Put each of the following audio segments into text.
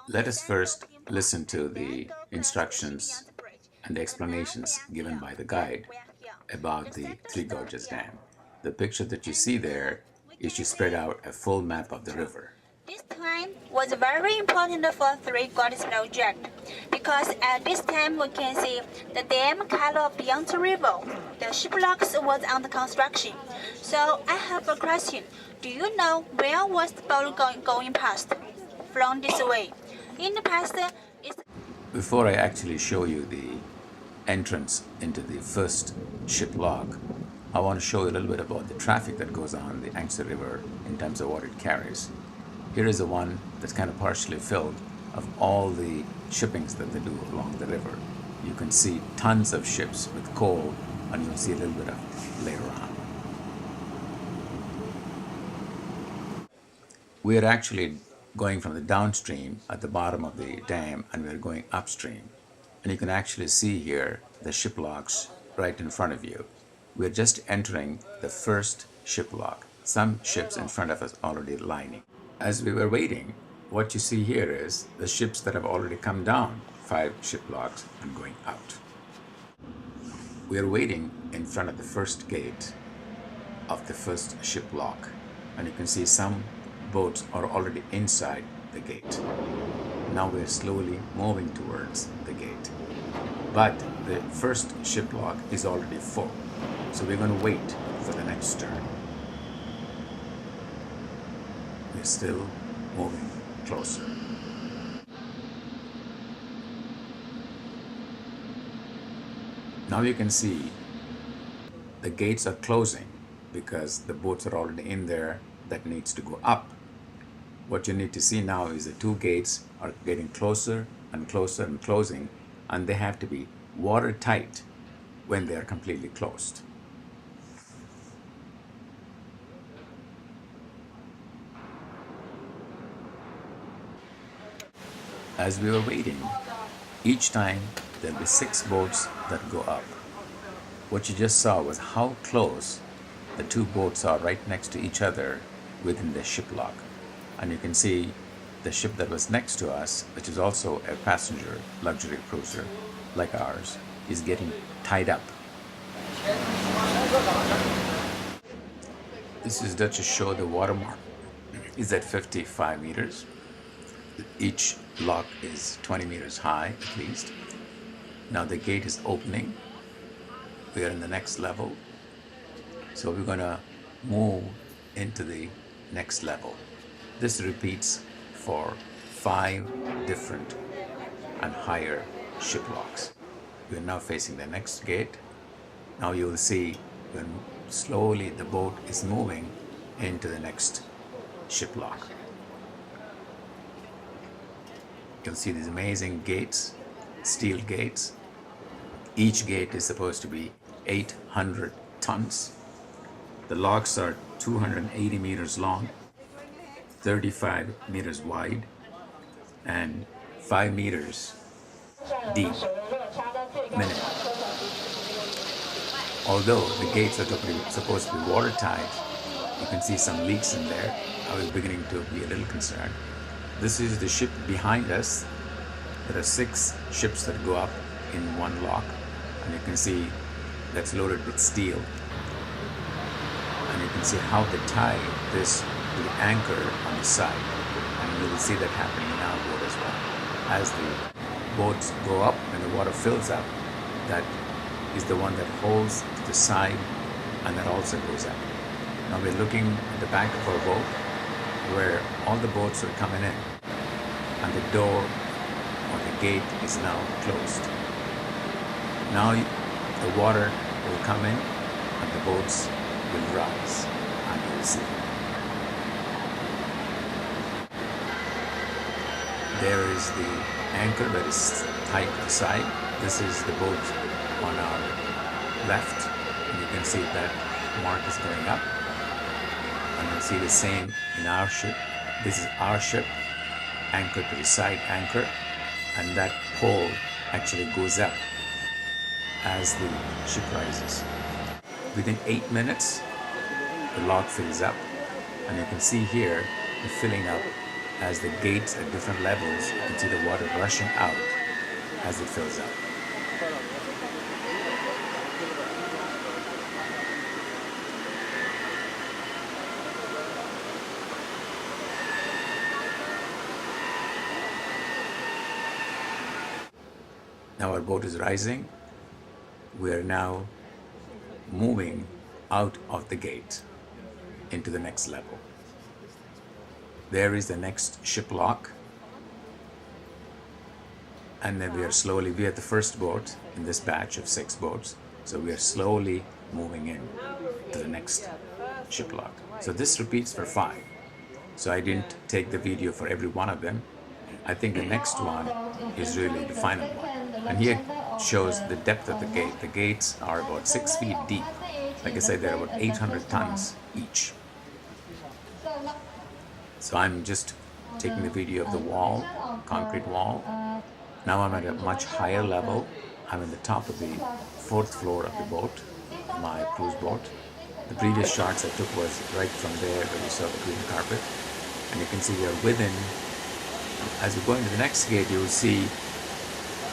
Let us first listen to the instructions and the explanations given by the guide about the Three Gorges Dam. The picture that you see there is to spread out a full map of the river. This time was very important for Three Gorges project because at this time we can see the dam cut off the Yangtze River. The shiplocks was under construction. So I have a question. Do you know where was the boat going past? From this way. In the past, it's... Before I actually show you the entrance into the first ship lock, I want to show you a little bit about the traffic that goes on the Yangtze River in terms of what it carries. Here is the one that's kind of partially filled of all the shippings that they do along the river. You can see tons of ships with coal, and you'll see a little bit of it later on. We are actually going from the downstream at the bottom of the dam, and we're going upstream. And you can actually see here the ship locks right in front of you. We're just entering the first ship lock. Some ships in front of us already lining. As we were waiting, what you see here is the ships that have already come down 5 ship locks and going out. We are waiting in front of the first gate of the first ship lock, and you can see some boats are already inside the gate. Now we're slowly moving towards the gate. But the first ship lock is already full, so we're going to wait for the next turn. We're still moving closer. Now you can see the gates are closing because the boats are already in there that needs to go up. What you need to see now is the 2 gates are getting closer and closer and closing, and they have to be watertight when they are completely closed. As we were waiting, each time there'll be 6 boats that go up. What you just saw was how close the 2 boats are right next to each other within the ship lock. And you can see the ship that was next to us, which is also a passenger luxury cruiser like ours, is getting tied up. This is just to show the watermark is at 55 meters. Each lock is 20 meters high at least. Now the gate is opening. We are in the next level. So we're going to move into the next level. This repeats for 5 different and higher ship locks. We are now facing the next gate. Now you will see when slowly the boat is moving into the next ship lock. You'll see these amazing gates, steel gates. Each gate is supposed to be 800 tons. The locks are 280 meters long, 35 meters wide, and 5 meters deep minimum. Although the gates are supposed to be watertight, you can see some leaks in there. I was beginning to be a little concerned. This is the ship behind us. There are 6 ships that go up in one lock, and you can see that's loaded with steel. And you can see how they tie this to the anchor on the side, and you will see that happening in our boat as well. As the boats go up and the water fills up, that is the one that holds to the side, and that also goes up. Now we're looking at the back of our boat where all the boats are coming in, and the door or the gate is now closed. Now the water will come in and the boats will rise, and you will see. There is the anchor that is tied to the side. This is the boat on our left, and you can see that mark is going up. And you'll see the same in our ship. This is our ship anchored to the side anchor, and that pole actually goes up as the ship rises. Within 8 minutes, the lock fills up, and you can see here the filling up as the gates at different levels, you can see the water rushing out as it fills up. Now our boat is rising. We are now moving out of the gate into the next level. There is the next ship lock. And then we are the first boat in this batch of 6 boats. So we are slowly moving in to the next ship lock. So this repeats for 5. So I didn't take the video for every one of them. I think the next one is really the final one. And here shows the depth of the gate. The gates are about 6 feet deep. Like I said, they're about 800 tons each. So I'm just taking the video of the wall, concrete wall. Now I'm at a much higher level. I'm in the top of the 4th floor of the boat, my cruise boat. The previous shots I took was right from there where you saw the green carpet. And you can see we are within, as we go into the next gate, you will see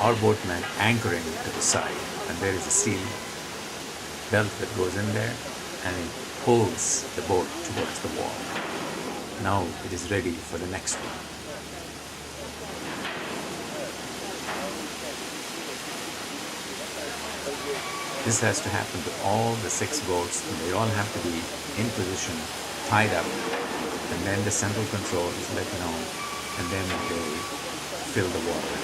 our boatman anchoring to the side. And there is a steel belt that goes in there and it pulls the boat towards the wall. Now it is ready for the next one. This has to happen to all the 6 boats, and they all have to be in position, tied up, and then the central control is let know, and then they fill the water.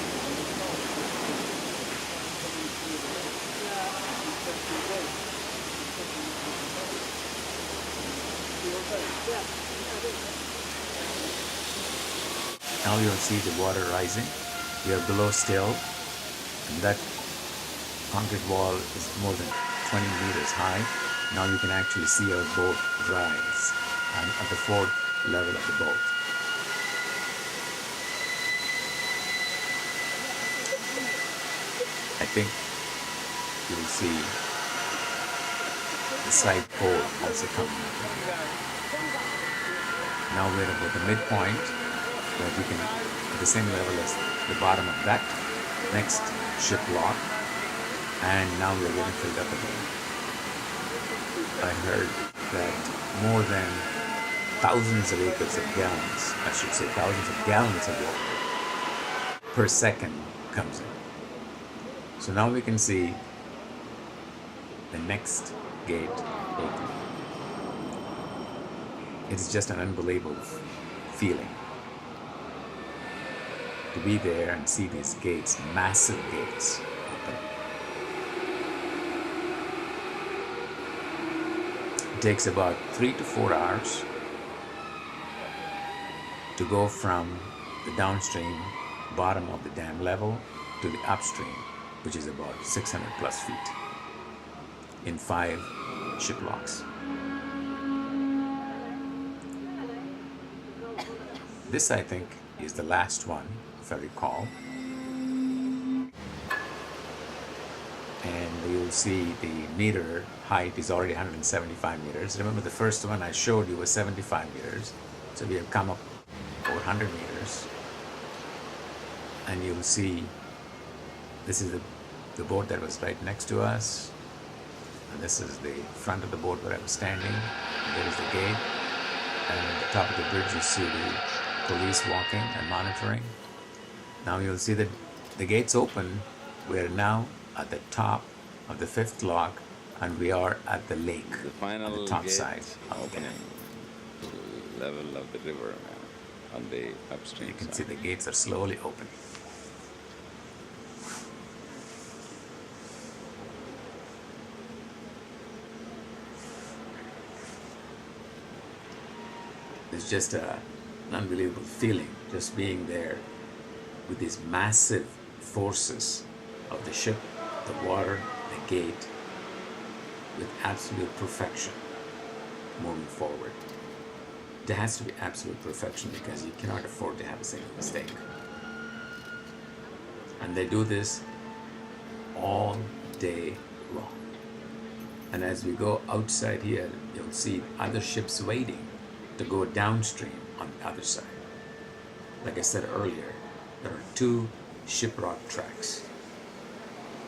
Now you'll see the water rising. We are below still, and that concrete wall is more than 20 meters high. Now you can actually see our boat rise at the 4th level of the boat. I think you will see the side pole also coming up. Now we're about the midpoint, where we can, at the same level as the bottom of that next ship lock. And now we are getting filled up again. I heard that more than thousands of acres of gallons, I should say thousands of gallons of water per second comes in. So now we can see the next gate open. It is just an unbelievable feeling to be there and see these gates, massive gates, open. It takes about 3 to 4 hours to go from the downstream bottom of the dam level to the upstream, which is about 600 plus feet, in 5 ship locks. This, I think, is the last one, if I recall. And you'll see the meter height is already 175 meters. Remember, the first one I showed you was 75 meters. So we have come up over 100 meters. And you'll see this is the boat that was right next to us. And this is the front of the boat where I was standing. And there is the gate. And at the top of the bridge you see the police walking and monitoring. Now you'll see that the gates open. We are now at the top of the 5th lock, and we are at the lake, The final on the top gate side of the dam. level of the river on the upstream You can side. see the gates are slowly open. It's just an unbelievable feeling, just being there with these massive forces of the ship, the water, the gate, with absolute perfection moving forward. There has to be absolute perfection because you cannot afford to have a single mistake. And they do this all day long. And as we go outside here, you'll see other ships waiting to go downstream on the other side. like I said earlier, there are 2 shiprock tracks.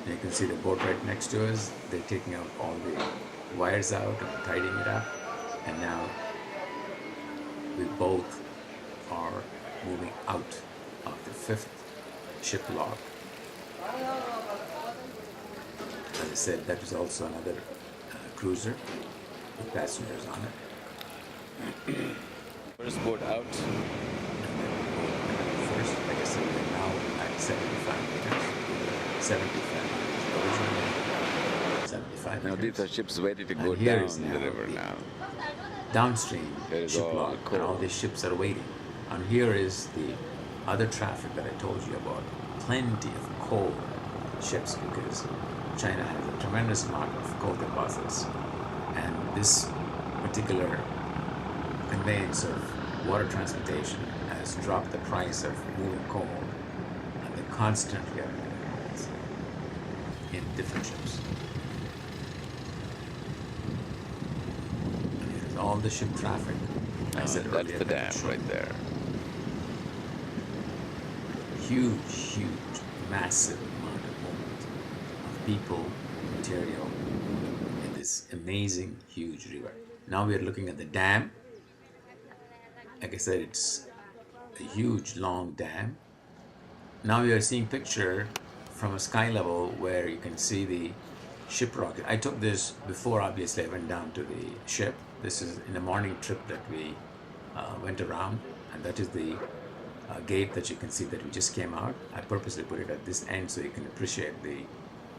And you can see the boat right next to us. They're taking out all the wires out and tidying it up. And now we both are moving out of the 5th ship lock. As I said, that is also another cruiser with passengers on it. First boat out. First, like I said, we're now at 75 meters. 75 meters. Originally 75 Now meters. these are ships ready to go And here down is the now river the now. downstream There is ship all lock, coal. and all these ships are waiting. And here is the other traffic that I told you about. Plenty of coal ships, because China has a tremendous amount of coal deposits. And this particular conveyance of water transportation has dropped the price of moving coal, and they constantly are in different ships. And here's all the ship traffic. I said That's earlier the that dam it showed. right there. Huge, massive amount of movement of people, material in this amazing, huge river. Now we are looking at the dam. Like I said, it's a huge, long dam. Now we are seeing picture from a sky level where you can see the ship rocket. I took this before, obviously, I went down to the ship. This is in a morning trip that we went around, and that is the gate that you can see that we just came out. I purposely put it at this end so you can appreciate the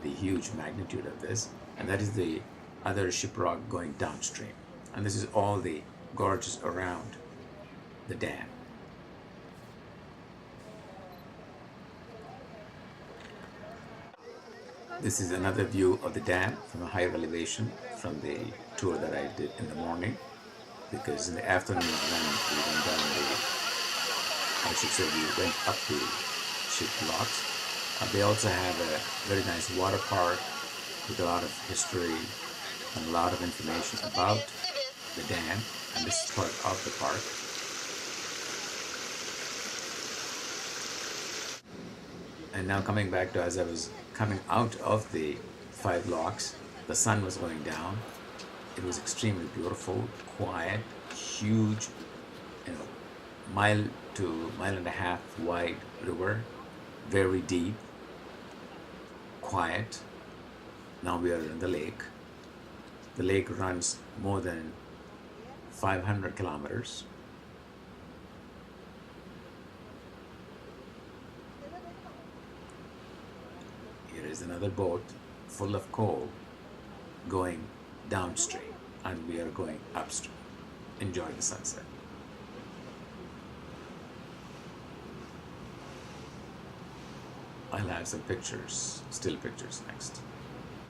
huge magnitude of this. And that is the other ship rock going downstream. And this is all the gorges around the dam. This is another view of the dam from a higher elevation from the tour that I did in the morning, because in the afternoon when we went down we went up the ship locks. They also have a very nice water park with a lot of history and a lot of information about the dam, and this is part of the park. And now coming back to, as I was coming out of the 5 locks, the sun was going down. It was extremely beautiful, quiet, huge, mile to mile and a half wide river, very deep, quiet. Now we are in the lake. The lake runs more than 500 kilometers. Here is another boat full of coal going downstream, and we are going upstream. Enjoy the sunset. I'll have some pictures, still pictures next.